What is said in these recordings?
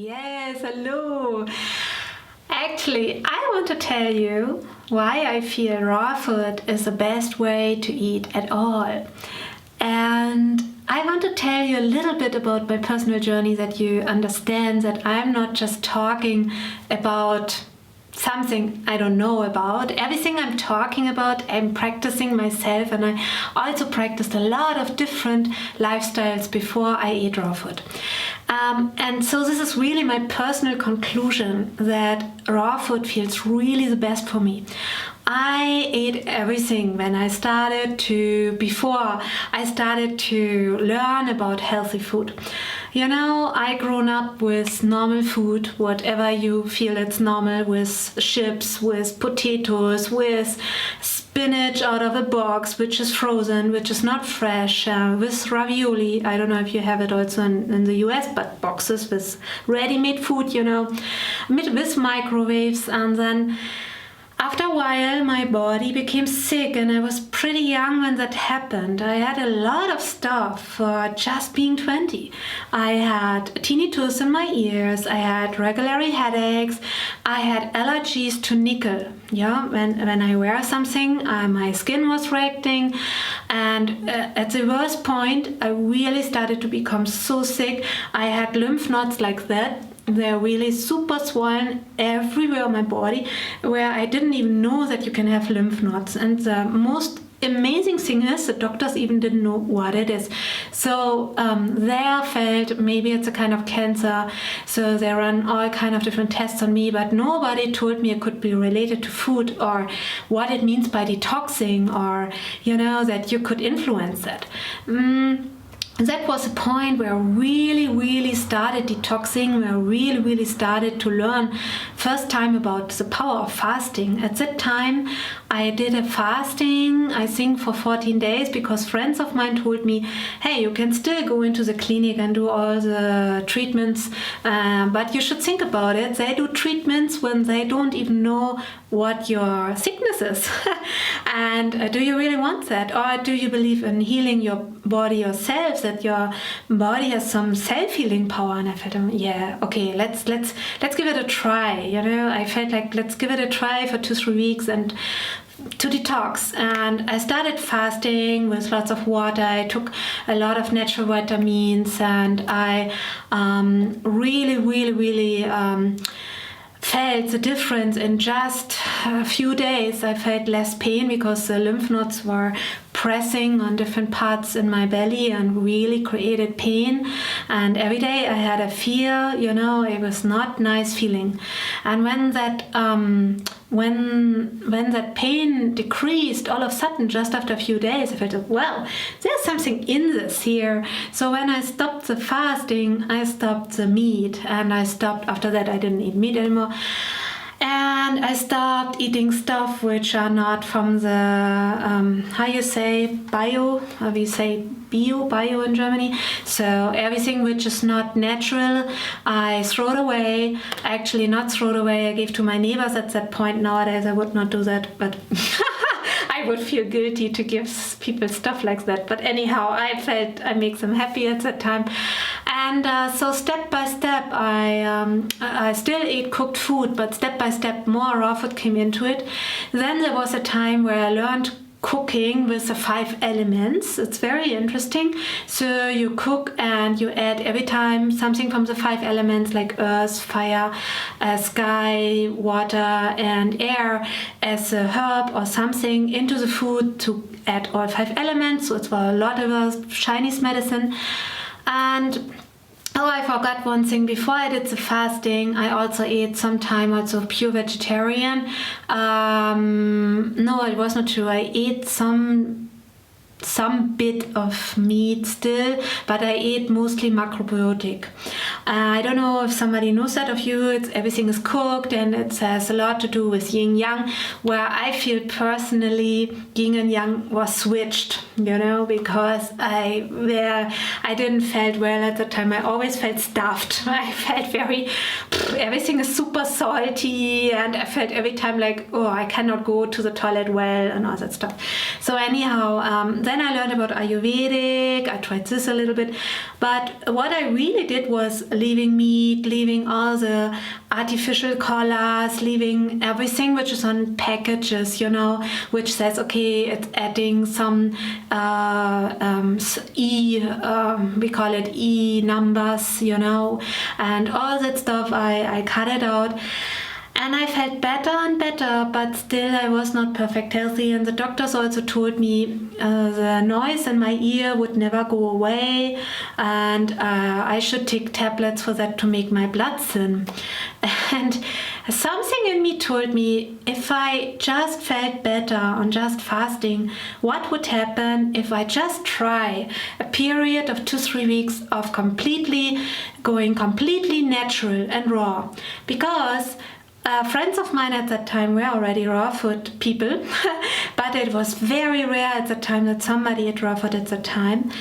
Yes, hello. Actually, I want to tell you why I feel raw food is the best way to eat at all. And I want to tell you a little bit about my personal journey that you understand that I'm not just talking about something I don't know about. Everything I'm talking about, I'm practicing myself, and I also practiced a lot of different lifestyles before I ate raw food. And so this is really my personal conclusion that raw food feels really the best for me. I ate everything before I started to learn about healthy food. You know, I grown up with normal food, whatever you feel it's normal, with chips, with potatoes, with spinach out of a box, which is frozen, which is not fresh, with ravioli. I don't know if you have it also in the US, but boxes with ready-made food, you know, with microwaves. And then after a while, my body became sick, and I was pretty young when that happened. I had a lot of stuff for just being 20. I had tinnitus in my ears, I had regular headaches, I had allergies to nickel. Yeah, when I wear something, my skin was reacting, and at the worst point, I really started to become so sick. I had lymph nodes like that. They're really super swollen everywhere on my body, where I didn't even know that you can have lymph nodes. And the most amazing thing is the doctors even didn't know what it is. So they felt maybe it's a kind of cancer. So they ran all kind of different tests on me, but nobody told me it could be related to food or what it means by detoxing, or, you know, that you could influence that. That was a point where I really started detoxing, where I really started to learn first time about the power of fasting. At that time, I did a fasting, I think for 14 days, because friends of mine told me, hey, you can still go into the clinic and do all the treatments, but you should think about it. They do treatments when they don't even know what your sickness is. And do you really want that? Or do you believe in healing your body yourself, that your body has some self-healing power? And I felt, yeah, okay, let's give it a try. You know, I felt like let's give it a try for 2-3 weeks and to detox. And I started fasting with lots of water. I took a lot of natural vitamins, and I really felt the difference in just a few days. I felt less pain because the lymph nodes were pressing on different parts in my belly and really created pain. And every day I had a fear, you know, it was not nice feeling. And when that when that pain decreased all of a sudden, just after a few days, I felt, well, there's something in this here. So when I stopped the fasting, I stopped the meat, and I stopped, after that I didn't eat meat anymore. And I stopped eating stuff which are not from the, how you say, bio, how we say bio in Germany. So everything which is not natural, I throw it away. Actually, not throw it away, I gave to my neighbors at that point. Nowadays I would not do that, but I would feel guilty to give people stuff like that. But anyhow, I felt I make them happy at that time. And so step by step, I still ate cooked food, but step by step more raw food came into it. Then there was a time where I learned cooking with the 5 elements. It's very interesting. So you cook and you add every time something from the 5 elements, like earth, fire, sky, water and air, as a herb or something into the food to add all 5 elements. So it's a lot of Chinese medicine. And oh, I forgot one thing. Before I did the fasting, I also ate sometime also pure vegetarian. No, it was not true. I ate some bit of meat still, but I ate mostly macrobiotic. I don't know if somebody knows that of you. Everything is cooked, and it has a lot to do with yin yang, where I feel personally yin and yang was switched, you know, because I didn't felt well at the time. I always felt stuffed. I felt everything is super salty, and I felt every time like, oh, I cannot go to the toilet well and all that stuff. So anyhow, then then I learned about Ayurvedic. I tried this a little bit. But what I really did was leaving meat, leaving all the artificial colors, leaving everything which is on packages, which says, okay, it's adding some we call it E numbers, and all that stuff. I cut it out. And I felt better and better, but still I was not perfect healthy. And the doctors also told me the noise in my ear would never go away, and I should take tablets for that to make my blood thin. And something in me told me, if I just felt better on just fasting, what would happen if I just try a period of 2-3 weeks of going completely natural and raw? Because friends of mine at that time were already raw food people, but it was very rare at the time that somebody ate raw food at the time,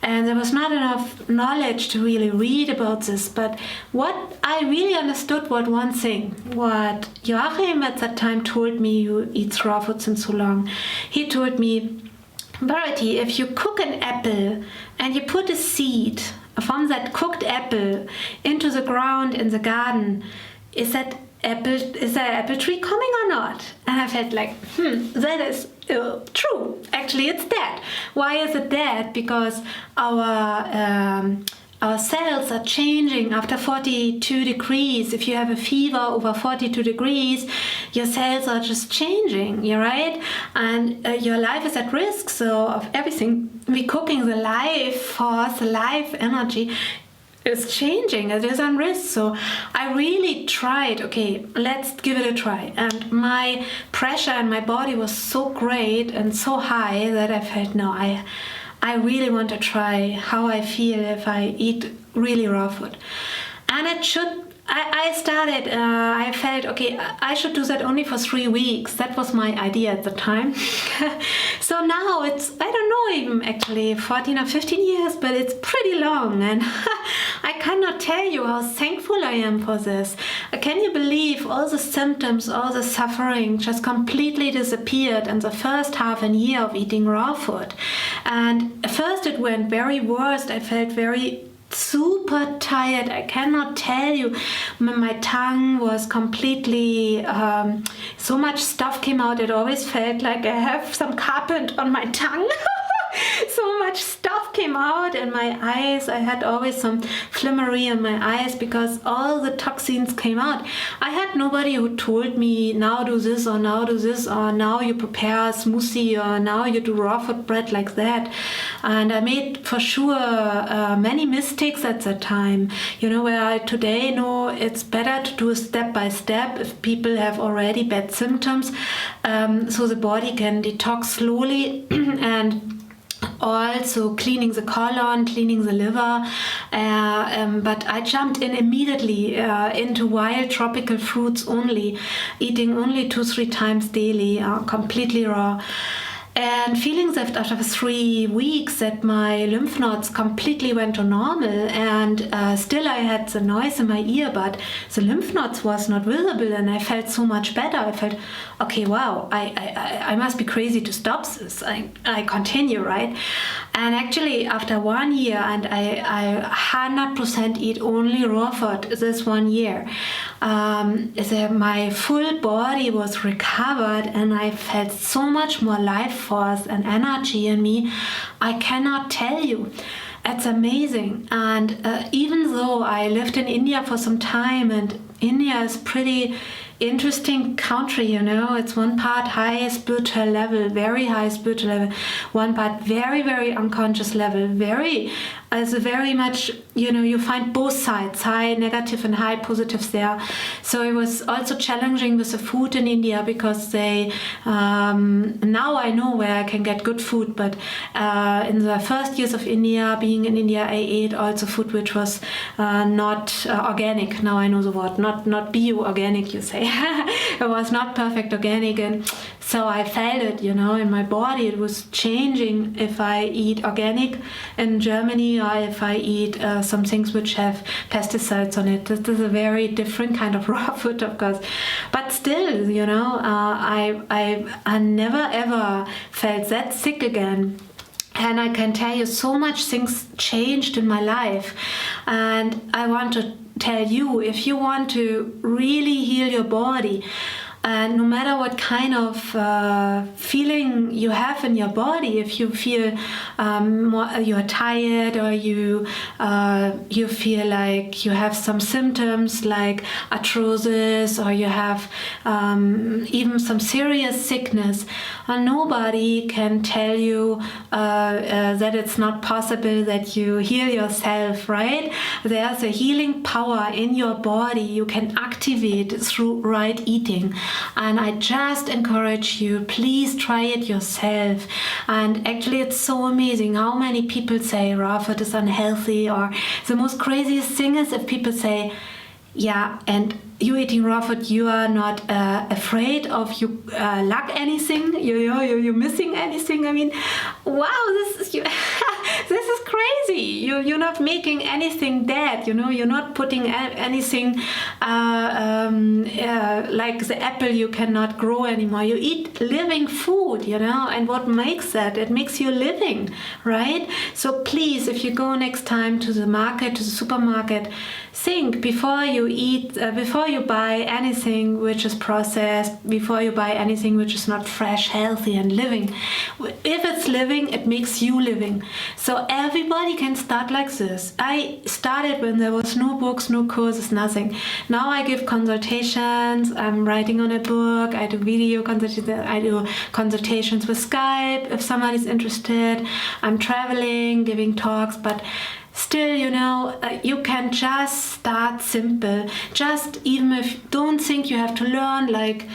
and there was not enough knowledge to really read about this. But what I really understood was one thing, what Joachim at that time told me, who eats raw food since so long. He told me, Verity, if you cook an apple and you put a seed from that cooked apple into the ground in the garden, is there an apple tree coming or not? And I felt like, that is true. Actually, it's dead. Why is it dead? Because our cells are changing after 42 degrees. If you have a fever over 42 degrees, your cells are just changing, right? And your life is at risk. So of everything we're cooking, the life force, the life energy is changing. It is on risk. So I really tried, okay, let's give it a try. And my pressure in my body was so great and so high that I felt, no, I really want to try how I feel if I eat really raw food. And I started, I felt, okay, I should do that only for 3 weeks. That was my idea at the time. So now it's, I don't know, even actually 14 or 15 years, but it's pretty long. And I cannot tell you how thankful I am for this. Can you believe all the symptoms, all the suffering just completely disappeared in the first half a year of eating raw food? And first it went very worst. I felt very super tired. I cannot tell you. My tongue was completely, so much stuff came out. It always felt like I have some carpet on my tongue. So much stuff came out in my eyes. I had always some flimmery in my eyes because all the toxins came out. I had nobody who told me, now do this or now do this, or now you prepare a smoothie, or now you do raw food bread like that. And I made for sure many mistakes at that time, where I today know it's better to do step by step if people have already bad symptoms, so the body can detox slowly and also cleaning the colon, cleaning the liver, but I jumped in immediately into wild tropical fruits only, eating only 2-3 times daily, completely raw. And feeling that after 3 weeks that my lymph nodes completely went to normal, and still I had the noise in my ear, but the lymph nodes was not visible, and I felt so much better. I felt, okay, wow, I must be crazy to stop this. I continue, right? And actually after 1 year, and I 100% eat only raw food this 1 year, my full body was recovered, and I felt so much more life force and energy in me. I cannot tell you. It's amazing. And even though I lived in India for some time, and India is pretty interesting country, it's one part high spiritual level, very high spiritual level, one part very, very unconscious level, very much, you find both sides, high negative and high positives there. So it was also challenging with the food in India, because they, now I know where I can get good food, but in the first years of being in India, I ate also food which was not organic. Now I know the word, not bio-organic, you say. It was not perfect organic, and so I felt it, in my body. It was changing if I eat organic in Germany, or if I eat some things which have pesticides on it. This is a very different kind of raw food, of course. But still, I never ever felt that sick again. And I can tell you so much things changed in my life. And I want to tell you, if you want to really heal your body, and no matter what kind of feeling you have in your body, if you feel you're tired, or you feel like you have some symptoms like arthrosis, or you have even some serious sickness, nobody can tell you that it's not possible that you heal yourself, right? There's a healing power in your body you can activate through right eating. And I just encourage you, please try it yourself. And actually, it's so amazing how many people say raw food is unhealthy, or the most craziest thing is if people say, yeah, and you eating raw food, you are not afraid of you lack anything, you're missing anything. I mean, wow, this is crazy. You're not making anything dead, you're not putting anything like the apple you cannot grow anymore. You eat living food, and what makes that? It makes you living, right? So please, if you go next time to the market, to the supermarket, think before you eat, before you buy anything which is processed, before you buy anything which is not fresh, healthy and living. If it's living, it makes you living. So everybody can start like this. I started when there was no books, no courses, nothing. Now I give consultations, I'm writing on a book, I do video consultations, I do consultations with Skype if somebody's interested. I'm traveling, giving talks, but still, you can just start simple. Just even if don't think you have to learn like,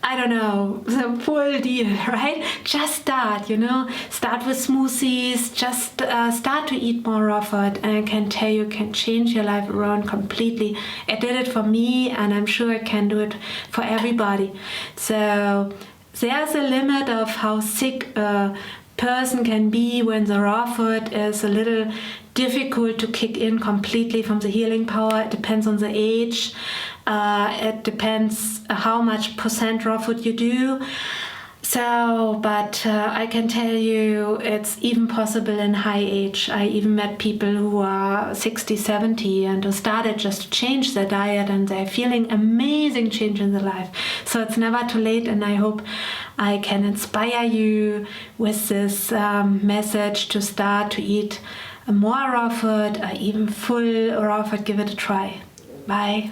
I don't know, the full deal, right? Just start, start with smoothies, just start to eat more raw food, and I can tell you can change your life around completely. It did it for me, and I'm sure I can do it for everybody. So there's a limit of how sick a person can be when the raw food is a little difficult to kick in completely from the healing power. It depends on the age. It depends how much percent raw food you do. So, but I can tell you it's even possible in high age. I even met people who are 60, 70 and who started just to change their diet, and they're feeling amazing change in their life. So it's never too late, and I hope I can inspire you with this message to start to eat more raw food, even full raw food. Give it a try. Bye.